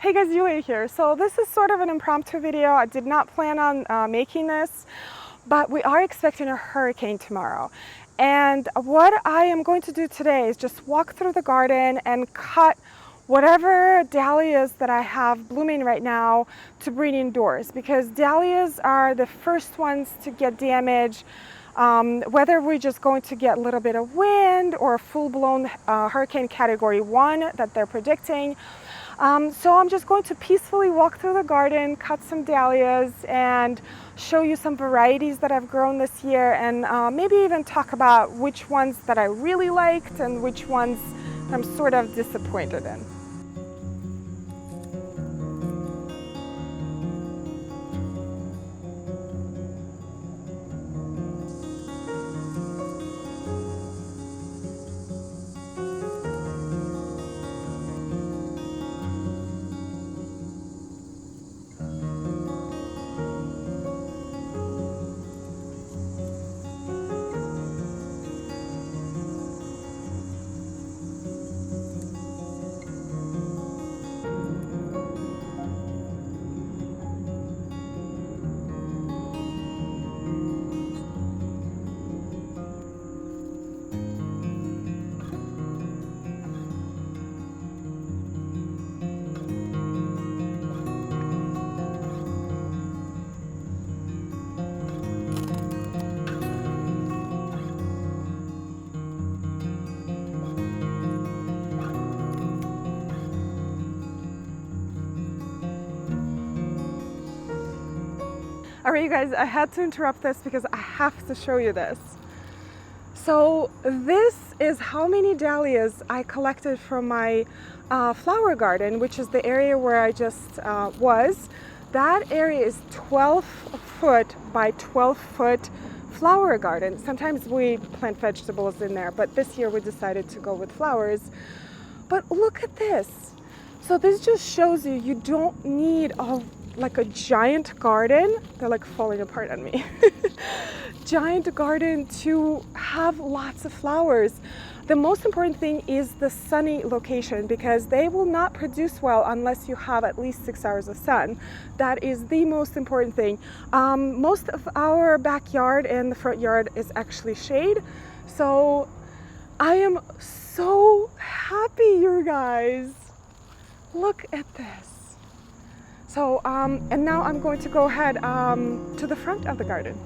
Hey guys, Yuliya here. So this is sort of an impromptu video. I did not plan on making this, but we are expecting a hurricane tomorrow. And what I am going to do today is just walk through the garden and cut whatever dahlias that I have blooming right now to bring indoors, because dahlias are the first ones to get damaged. Whether we're just going to get a little bit of wind or a full-blown hurricane category 1 that they're predicting. So I'm just going to peacefully walk through the garden, cut some dahlias, and show you some varieties that I've grown this year, and maybe even talk about which ones that I really liked and which ones I'm sort of disappointed in. All right, you guys, I had to interrupt this because I have to show you this. So this is how many dahlias I collected from my flower garden, which is the area where I just was. That area is 12-foot by 12-foot flower garden. Sometimes we plant vegetables in there, but this year we decided to go with flowers. But look at this. So this just shows you, you don't need like a giant garden. They're like falling apart on me. Giant garden to have lots of flowers. The most important thing is the sunny location, because they will not produce well unless you have at least 6 hours of sun. That is the most important thing. Most of our backyard and the front yard is actually shade. So I am so happy, you guys. Look at this. So, and now I'm going to go ahead to the front of the garden.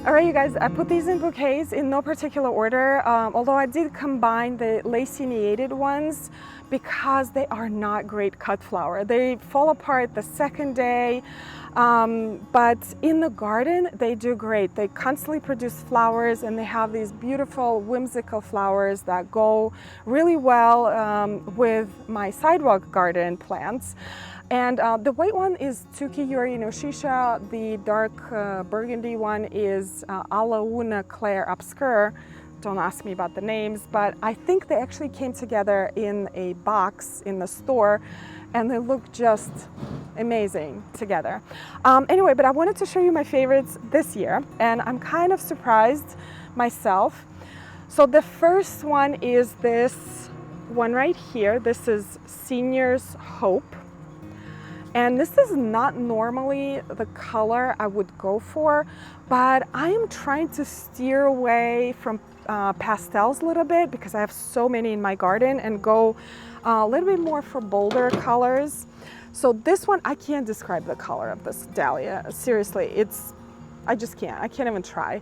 All right, you guys, I put these in bouquets in no particular order, although I did combine the laciniated ones because they are not great cut flower. They fall apart the second day, but in the garden, they do great. They constantly produce flowers, and they have these beautiful whimsical flowers that go really well with my sidewalk garden plants. And the white one is Tsukiyori no Shisha. The dark burgundy one is Alauna Claire Obscure. Don't ask me about the names, but I think they actually came together in a box in the store, and they look just amazing together. Anyway, but I wanted to show you my favorites this year, and I'm kind of surprised myself. So the first one is this one right here. This is Senior's Hope. And this is not normally the color I would go for, but I am trying to steer away from pastels a little bit because I have so many in my garden, and go a little bit more for bolder colors. So this one, I can't describe the color of this dahlia. Seriously, I just can't. I can't even try.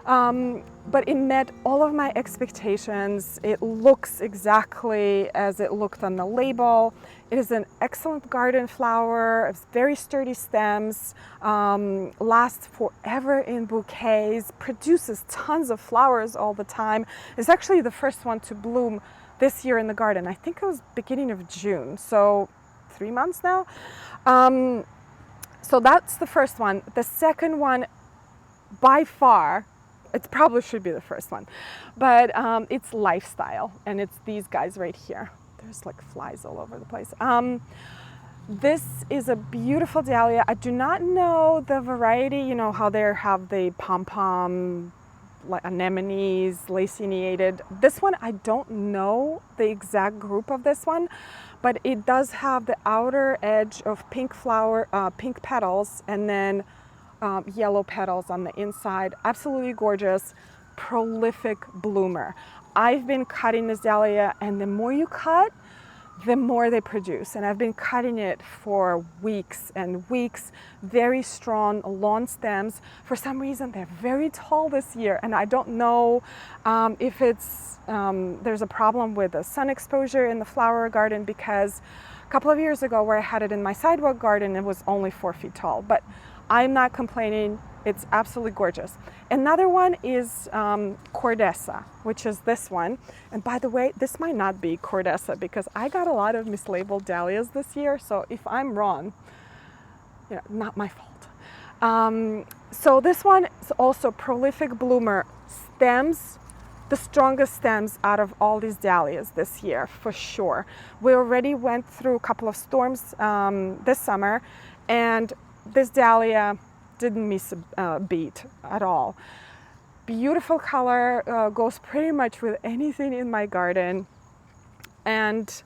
But it met all of my expectations. It looks exactly as it looked on the label. It is an excellent garden flower. It's very sturdy stems, lasts forever in bouquets, produces tons of flowers all the time. It's actually the first one to bloom this year in the garden. I think it was beginning of June, so 3 months now. So that's the first one. The second one, by far, it probably should be the first one, but it's Lifestyle, and it's these guys right here. There's like flies all over the place. This is a beautiful dahlia. I do not know the variety, you know how they have the pom-pom, like anemones, laciniated. This one, I don't know the exact group of this one, but it does have the outer edge of pink flower, pink petals, and then yellow petals on the inside. Absolutely gorgeous, prolific bloomer. I've been cutting this dahlia, and the more you cut, the more they produce. And I've been cutting it for weeks and weeks. Very strong lawn stems. For some reason, they're very tall this year, and I don't know if it's there's a problem with the sun exposure in the flower garden, because a couple of years ago where I had it in my sidewalk garden, it was only 4 feet tall. But I'm not complaining. It's absolutely gorgeous. Another one is Cordessa, which is this one. And by the way, this might not be Cordessa, because I got a lot of mislabeled dahlias this year. So if I'm wrong, you know, not my fault. So this one is also prolific bloomer. Stems, the strongest stems out of all these dahlias this year, for sure. We already went through a couple of storms this summer, and this dahlia didn't miss a beat at all. Beautiful color, goes pretty much with anything in my garden. And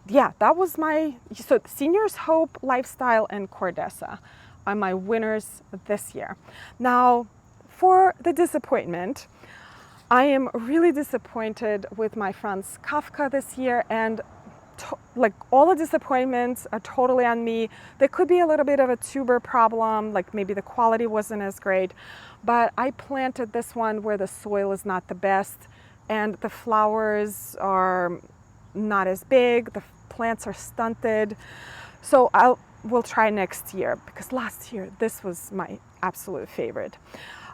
yeah, that was so Senior's Hope, Lifestyle, and Cordessa are my winners this year. Now, for the disappointment, I am really disappointed with my Franz Kafka this year, and like all the disappointments are totally on me. There could be a little bit of a tuber problem, like maybe the quality wasn't as great, but I planted this one where the soil is not the best, and the flowers are not as big, the plants are stunted. So we'll try next year, because last year this was my absolute favorite.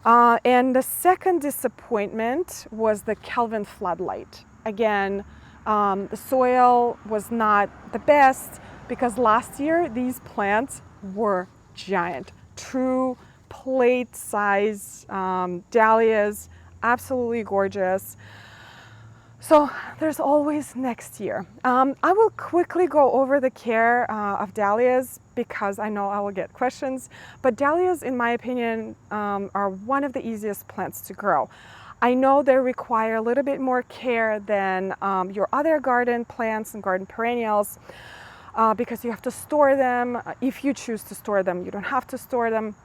And the second disappointment was the Kelvin Floodlight. Again, the soil was not the best, because last year these plants were giant, true plate size dahlias, absolutely gorgeous. So there's always next year. I will quickly go over the care of dahlias, because I know I will get questions, but dahlias, in my opinion, are one of the easiest plants to grow. I know they require a little bit more care than your other garden plants and garden perennials, because you have to store them. If you choose to store them, you don't have to store them.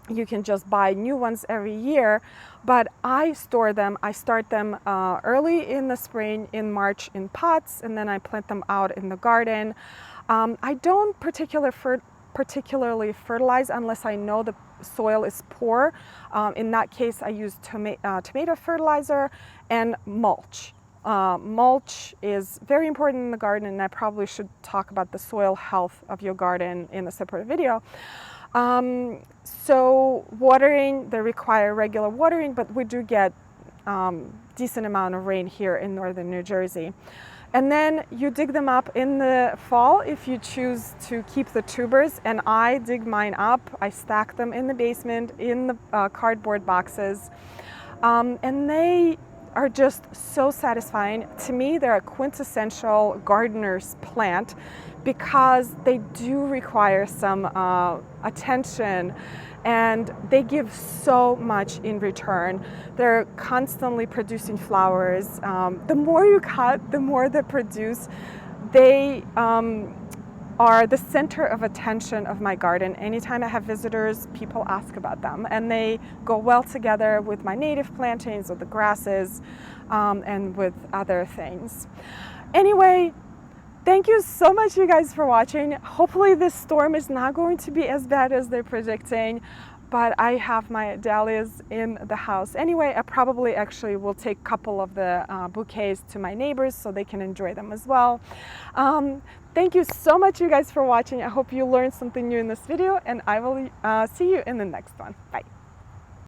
You can just buy new ones every year, but I store them. I start them early in the spring, in March, in pots, and then I plant them out in the garden. I don't particularly fertilize unless I know the soil is poor. In that case, I use tomato fertilizer and mulch. Mulch is very important in the garden, and I probably should talk about the soil health of your garden in a separate video. So watering, they require regular watering, but we do get decent amount of rain here in northern New Jersey. And then you dig them up in the fall if you choose to keep the tubers, and I dig mine up. I stack them in the basement in the cardboard boxes, and they are just so satisfying. To me, they're a quintessential gardener's plant, because they do require some attention, and they give so much in return. They're constantly producing flowers. The more you cut, the more they produce. They are the center of attention of my garden. Anytime I have visitors, people ask about them, and they go well together with my native plantains, with the grasses, and with other things. Anyway, thank you so much, you guys, for watching. Hopefully this storm is not going to be as bad as they're predicting, but I have my dahlias in the house. Anyway, I probably actually will take a couple of the bouquets to my neighbors so they can enjoy them as well. Thank you so much, you guys, for watching. I hope you learned something new in this video, and I will see you in the next one. Bye.